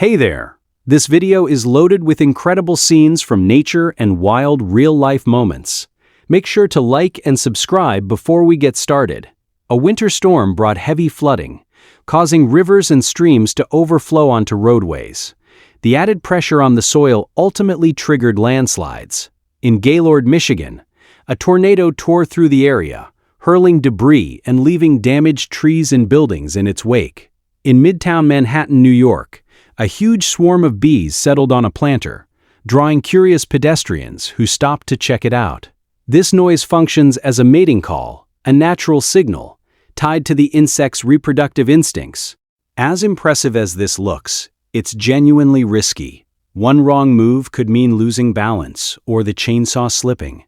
Hey there! This video is loaded with incredible scenes from nature and wild real-life moments. Make sure to like and subscribe before we get started. A winter storm brought heavy flooding, causing rivers and streams to overflow onto roadways. The added pressure on the soil ultimately triggered landslides. In Gaylord, Michigan, a tornado tore through the area, hurling debris and leaving damaged trees and buildings in its wake. In Midtown Manhattan, New York, a huge swarm of bees settled on a planter, drawing curious pedestrians who stopped to check it out. This noise functions as a mating call, a natural signal, tied to the insect's reproductive instincts. As impressive as this looks, it's genuinely risky. One wrong move could mean losing balance or the chainsaw slipping.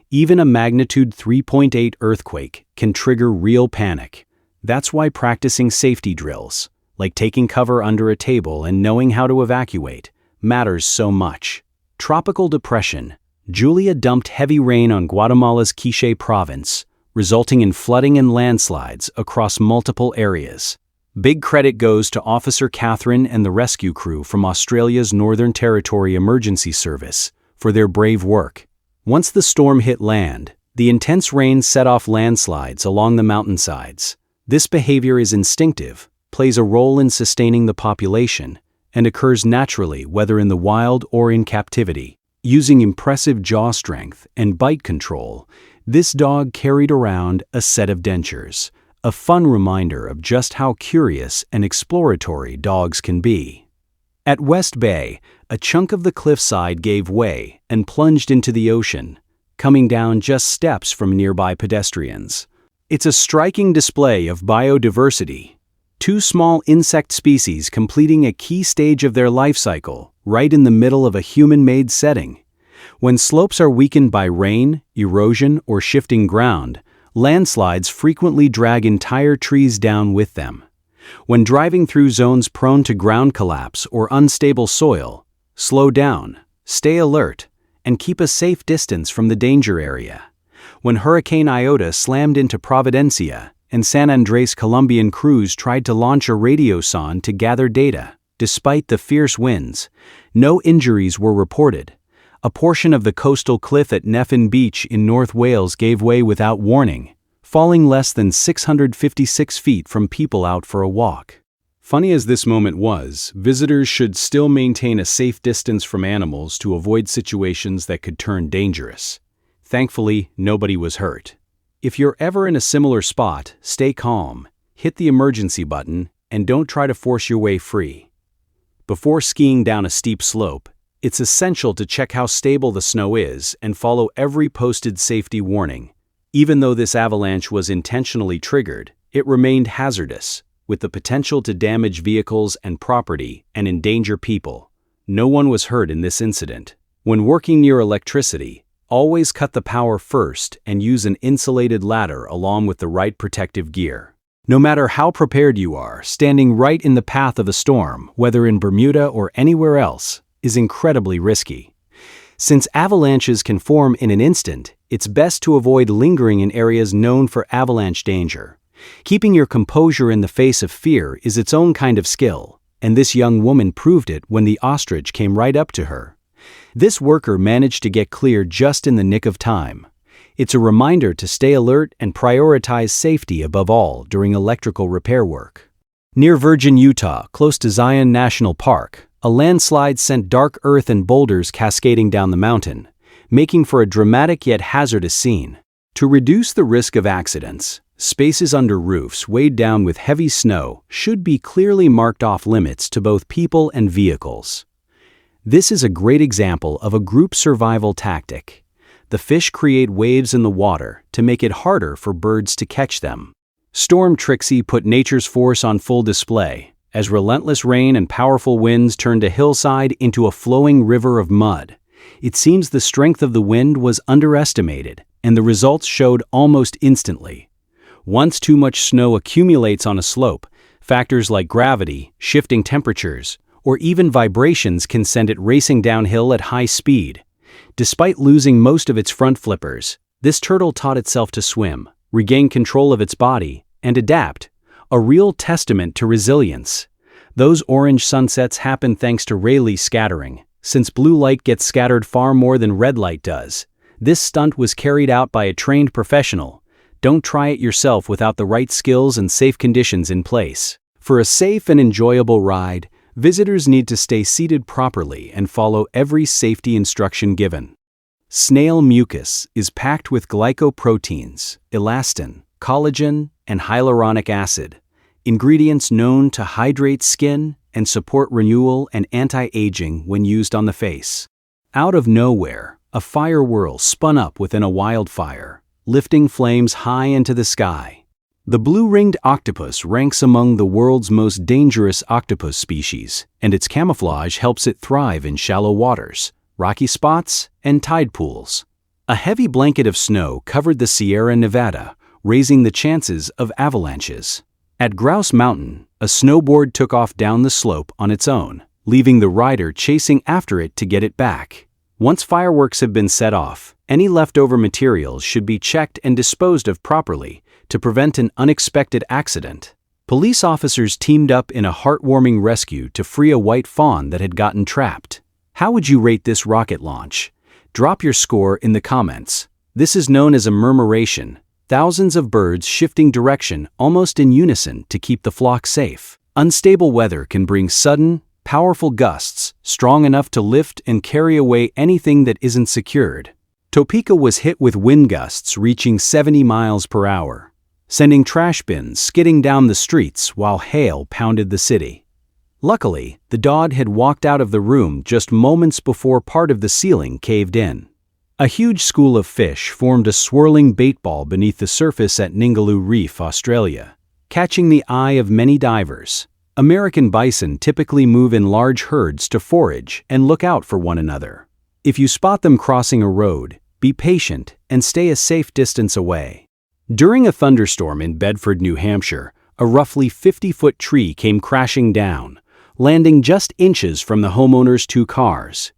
Even a magnitude 3.8 earthquake can trigger real panic. That's why practicing safety drills, like taking cover under a table and knowing how to evacuate, matters so much. Tropical depression. Julia dumped heavy rain on Guatemala's Quiché province, resulting in flooding and landslides across multiple areas. Big credit goes to Officer Catherine and the rescue crew from Australia's Northern Territory Emergency Service for their brave work. Once the storm hit land, the intense rain set off landslides along the mountainsides. This behavior is instinctive, plays a role in sustaining the population, and occurs naturally whether in the wild or in captivity. Using impressive jaw strength and bite control, this dog carried around a set of dentures, a fun reminder of just how curious and exploratory dogs can be. At West Bay, a chunk of the cliffside gave way and plunged into the ocean, coming down just steps from nearby pedestrians. It's a striking display of biodiversity. Two small insect species completing a key stage of their life cycle, right in the middle of a human-made setting. When slopes are weakened by rain, erosion, or shifting ground, landslides frequently drag entire trees down with them. When driving through zones prone to ground collapse or unstable soil, slow down, stay alert, and keep a safe distance from the danger area. When Hurricane Iota slammed into Providencia, and San Andres Colombian crews tried to launch a radio sonde to gather data. Despite the fierce winds, no injuries were reported. A portion of the coastal cliff at Neffin Beach in North Wales gave way without warning, falling less than 656 feet from people out for a walk. Funny as this moment was, visitors should still maintain a safe distance from animals to avoid situations that could turn dangerous. Thankfully, nobody was hurt. If you're ever in a similar spot, stay calm, hit the emergency button, and don't try to force your way free. Before skiing down a steep slope, it's essential to check how stable the snow is and follow every posted safety warning. Even though this avalanche was intentionally triggered, it remained hazardous, with the potential to damage vehicles and property and endanger people. No one was hurt in this incident. When working near electricity, always cut the power first and use an insulated ladder along with the right protective gear. No matter how prepared you are, standing right in the path of a storm, whether in Bermuda or anywhere else, is incredibly risky. Since avalanches can form in an instant, it's best to avoid lingering in areas known for avalanche danger. Keeping your composure in the face of fear is its own kind of skill, and this young woman proved it when the ostrich came right up to her. This worker managed to get clear just in the nick of time. It's a reminder to stay alert and prioritize safety above all during electrical repair work. Near Virgin, Utah, close to Zion National Park, a landslide sent dark earth and boulders cascading down the mountain, making for a dramatic yet hazardous scene. To reduce the risk of accidents, spaces under roofs weighed down with heavy snow should be clearly marked off limits to both people and vehicles. This is a great example of a group survival tactic. The fish create waves in the water to make it harder for birds to catch them. Storm Trixie put nature's force on full display, as relentless rain and powerful winds turned a hillside into a flowing river of mud. It seems the strength of the wind was underestimated, and the results showed almost instantly. Once too much snow accumulates on a slope, factors like gravity, shifting temperatures, or even vibrations can send it racing downhill at high speed. Despite losing most of its front flippers, this turtle taught itself to swim, regain control of its body, and adapt, a real testament to resilience. Those orange sunsets happen thanks to Rayleigh scattering. Since blue light gets scattered far more than red light does, this stunt was carried out by a trained professional. Don't try it yourself without the right skills and safe conditions in place. For a safe and enjoyable ride, visitors need to stay seated properly and follow every safety instruction given. Snail mucus is packed with glycoproteins, elastin, collagen, and hyaluronic acid, ingredients known to hydrate skin and support renewal and anti-aging when used on the face. Out of nowhere, a fire whirl spun up within a wildfire, lifting flames high into the sky. The blue-ringed octopus ranks among the world's most dangerous octopus species, and its camouflage helps it thrive in shallow waters, rocky spots, and tide pools. A heavy blanket of snow covered the Sierra Nevada, raising the chances of avalanches. At Grouse Mountain, a snowboard took off down the slope on its own, leaving the rider chasing after it to get it back. Once fireworks have been set off, any leftover materials should be checked and disposed of properly to prevent an unexpected accident. Police officers teamed up in a heartwarming rescue to free a white fawn that had gotten trapped. How would you rate this rocket launch? Drop your score in the comments. This is known as a murmuration, thousands of birds shifting direction almost in unison to keep the flock safe. Unstable weather can bring sudden, powerful gusts, strong enough to lift and carry away anything that isn't secured. Topeka was hit with wind gusts reaching 70 miles per hour, sending trash bins skidding down the streets while hail pounded the city. Luckily, the Dodd had walked out of the room just moments before part of the ceiling caved in. A huge school of fish formed a swirling bait ball beneath the surface at Ningaloo Reef, Australia, catching the eye of many divers. American bison typically move in large herds to forage and look out for one another. If you spot them crossing a road, be patient and stay a safe distance away. During a thunderstorm in Bedford, New Hampshire, a roughly 50-foot tree came crashing down, landing just inches from the homeowner's 2 cars.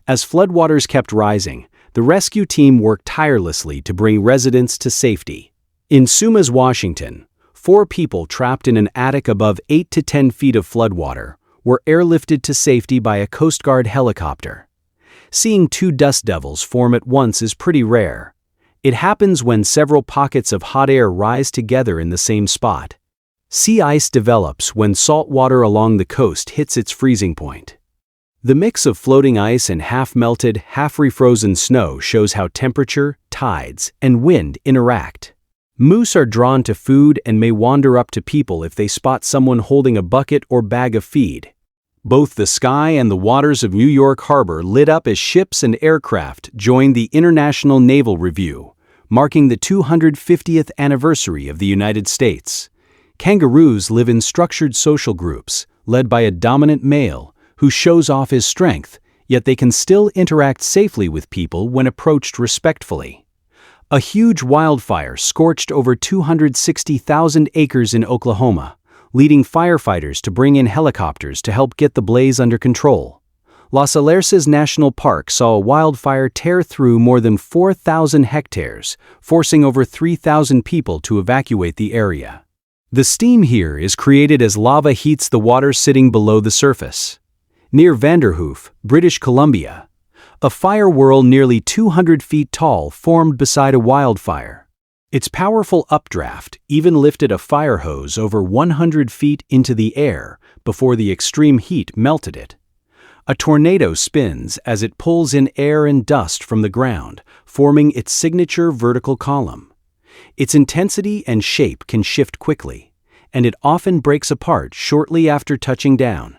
As floodwaters kept rising, the rescue team worked tirelessly to bring residents to safety. In Sumas, Washington, 4 people trapped in an attic above 8 to 10 feet of floodwater were airlifted to safety by a Coast Guard helicopter. Seeing 2 dust devils form at once is pretty rare. It happens when several pockets of hot air rise together in the same spot. Sea ice develops when salt water along the coast hits its freezing point. The mix of floating ice and half-melted, half-refrozen snow shows how temperature, tides, and wind interact. Moose are drawn to food and may wander up to people if they spot someone holding a bucket or bag of feed. Both the sky and the waters of New York Harbor lit up as ships and aircraft joined the International Naval Review, marking the 250th anniversary of the United States. Kangaroos live in structured social groups, led by a dominant male who shows off his strength, yet they can still interact safely with people when approached respectfully. A huge wildfire scorched over 260,000 acres in Oklahoma, leading firefighters to bring in helicopters to help get the blaze under control. Los Alerces National Park saw a wildfire tear through more than 4,000 hectares, forcing over 3,000 people to evacuate the area. The steam here is created as lava heats the water sitting below the surface. Near Vanderhoof, British Columbia, a fire whirl nearly 200 feet tall formed beside a wildfire. Its powerful updraft even lifted a fire hose over 100 feet into the air before the extreme heat melted it. A tornado spins as it pulls in air and dust from the ground, forming its signature vertical column. Its intensity and shape can shift quickly, and it often breaks apart shortly after touching down.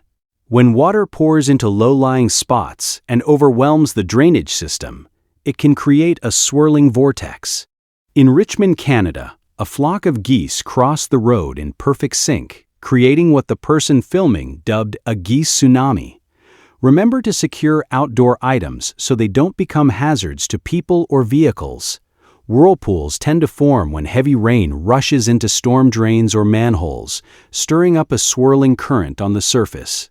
When water pours into low-lying spots and overwhelms the drainage system, it can create a swirling vortex. In Richmond, Canada, a flock of geese crossed the road in perfect sync, creating what the person filming dubbed a geese tsunami. Remember to secure outdoor items so they don't become hazards to people or vehicles. Whirlpools tend to form when heavy rain rushes into storm drains or manholes, stirring up a swirling current on the surface.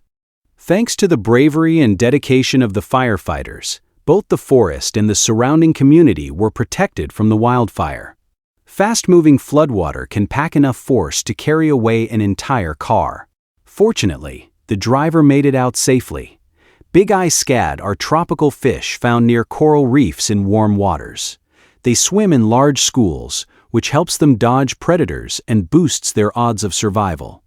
Thanks to the bravery and dedication of the firefighters, both the forest and the surrounding community were protected from the wildfire. Fast-moving floodwater can pack enough force to carry away an entire car. Fortunately, the driver made it out safely. Big-eye scad are tropical fish found near coral reefs in warm waters. They swim in large schools, which helps them dodge predators and boosts their odds of survival.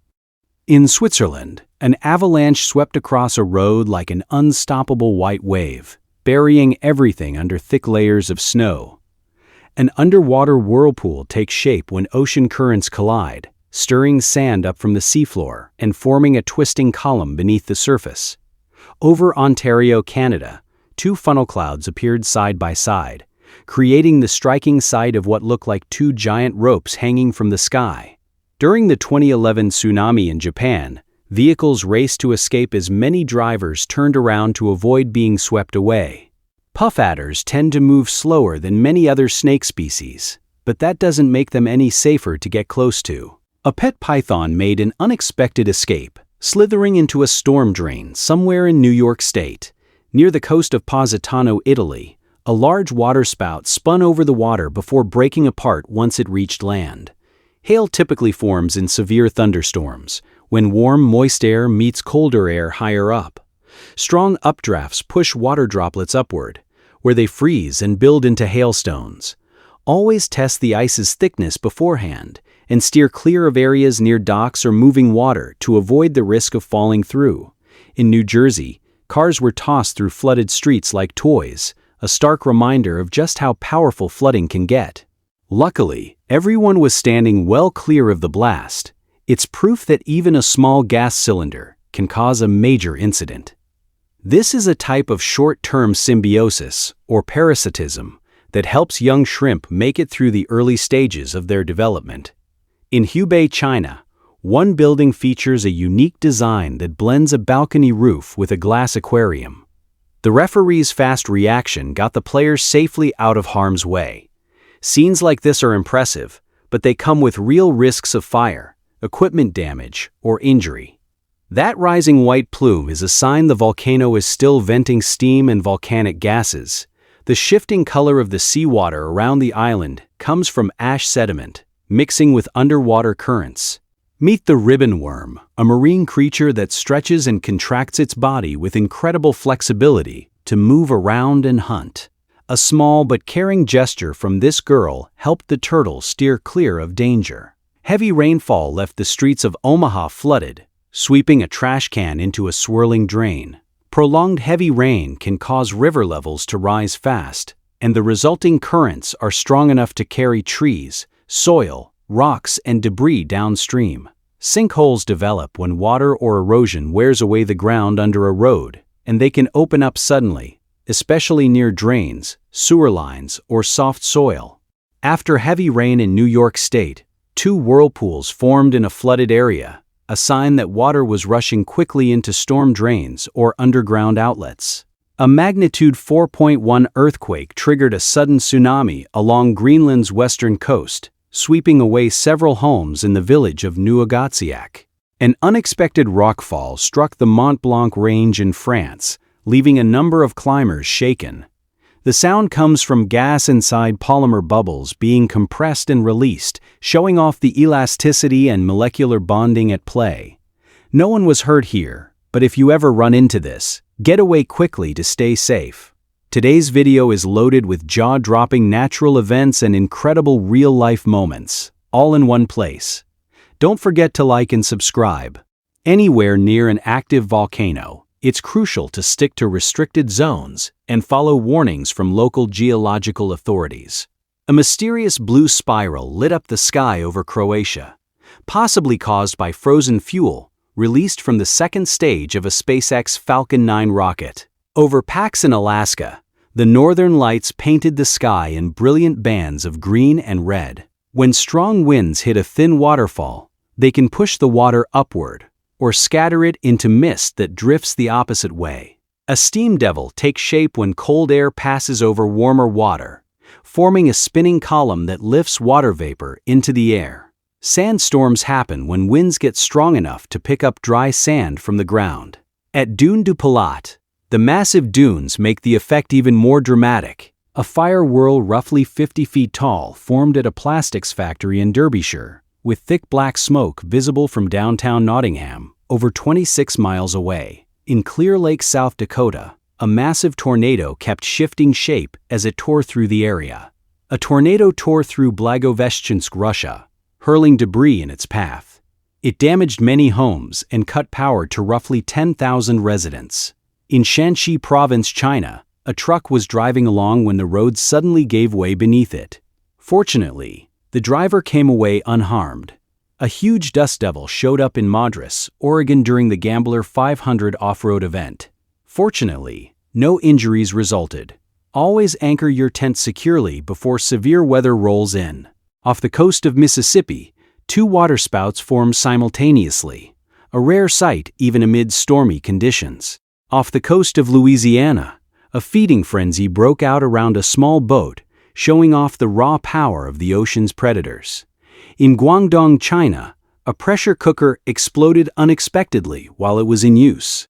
In Switzerland, an avalanche swept across a road like an unstoppable white wave, burying everything under thick layers of snow. An underwater whirlpool takes shape when ocean currents collide, stirring sand up from the seafloor and forming a twisting column beneath the surface. Over Ontario, Canada, two funnel clouds appeared side by side, creating the striking sight of what looked like two giant ropes hanging from the sky. During the 2011 tsunami in Japan, vehicles raced to escape as many drivers turned around to avoid being swept away. Puff adders tend to move slower than many other snake species, but that doesn't make them any safer to get close to. A pet python made an unexpected escape, slithering into a storm drain somewhere in New York State. Near the coast of Positano, Italy, a large waterspout spun over the water before breaking apart once it reached land. Hail typically forms in severe thunderstorms, when warm, moist air meets colder air higher up. Strong updrafts push water droplets upward, where they freeze and build into hailstones. Always test the ice's thickness beforehand, and steer clear of areas near docks or moving water to avoid the risk of falling through. In New Jersey, cars were tossed through flooded streets like toys, a stark reminder of just how powerful flooding can get. Luckily, everyone was standing well clear of the blast. It's proof that even a small gas cylinder can cause a major incident. This is a type of short-term symbiosis, or parasitism, that helps young shrimp make it through the early stages of their development. In Hubei, China, one building features a unique design that blends a balcony roof with a glass aquarium. The referee's fast reaction got the players safely out of harm's way. Scenes like this are impressive, but they come with real risks of fire, equipment damage, or injury. That rising white plume is a sign the volcano is still venting steam and volcanic gases. The shifting color of the seawater around the island comes from ash sediment, mixing with underwater currents. Meet the ribbon worm, a marine creature that stretches and contracts its body with incredible flexibility to move around and hunt. A small but caring gesture from this girl helped the turtle steer clear of danger. Heavy rainfall left the streets of Omaha flooded, sweeping a trash can into a swirling drain. Prolonged heavy rain can cause river levels to rise fast, and the resulting currents are strong enough to carry trees, soil, rocks, and debris downstream. Sinkholes develop when water or erosion wears away the ground under a road, and they can open up suddenly, especially near drains, sewer lines, or soft soil. After heavy rain in New York State, two whirlpools formed in a flooded area, a sign that water was rushing quickly into storm drains or underground outlets. A magnitude 4.1 earthquake triggered a sudden tsunami along Greenland's western coast, sweeping away several homes in the village of Nouagatsiac. An unexpected rockfall struck the Mont Blanc range in France, leaving a number of climbers shaken. The sound comes from gas inside polymer bubbles being compressed and released, showing off the elasticity and molecular bonding at play. No one was hurt here, but if you ever run into this, get away quickly to stay safe. Today's video is loaded with jaw-dropping natural events and incredible real-life moments, all in one place. Don't forget to like and subscribe. Anywhere near an active volcano, it's crucial to stick to restricted zones and follow warnings from local geological authorities. A mysterious blue spiral lit up the sky over Croatia, possibly caused by frozen fuel released from the second stage of a SpaceX Falcon 9 rocket. Over Paxson, Alaska, the northern lights painted the sky in brilliant bands of green and red. When strong winds hit a thin waterfall, they can push the water upward or scatter it into mist that drifts the opposite way. A steam devil takes shape when cold air passes over warmer water, forming a spinning column that lifts water vapor into the air. Sandstorms happen when winds get strong enough to pick up dry sand from the ground. At Dune du Pilat, the massive dunes make the effect even more dramatic. A fire whirl roughly 50 feet tall formed at a plastics factory in Derbyshire, with thick black smoke visible from downtown Nottingham, over 26 miles away. In Clear Lake, South Dakota, a massive tornado kept shifting shape as it tore through the area. A tornado tore through Blagoveshchensk, Russia, hurling debris in its path. It damaged many homes and cut power to roughly 10,000 residents. In Shanxi Province, China, a truck was driving along when the road suddenly gave way beneath it. Fortunately, the driver came away unharmed. A huge dust devil showed up in Madras, Oregon during the Gambler 500 off-road event. Fortunately, no injuries resulted. Always anchor your tent securely before severe weather rolls in. Off the coast of Mississippi, 2 waterspouts formed simultaneously, a rare sight even amid stormy conditions. Off the coast of Louisiana, a feeding frenzy broke out around a small boat, showing off the raw power of the ocean's predators. In Guangdong, China, a pressure cooker exploded unexpectedly while it was in use.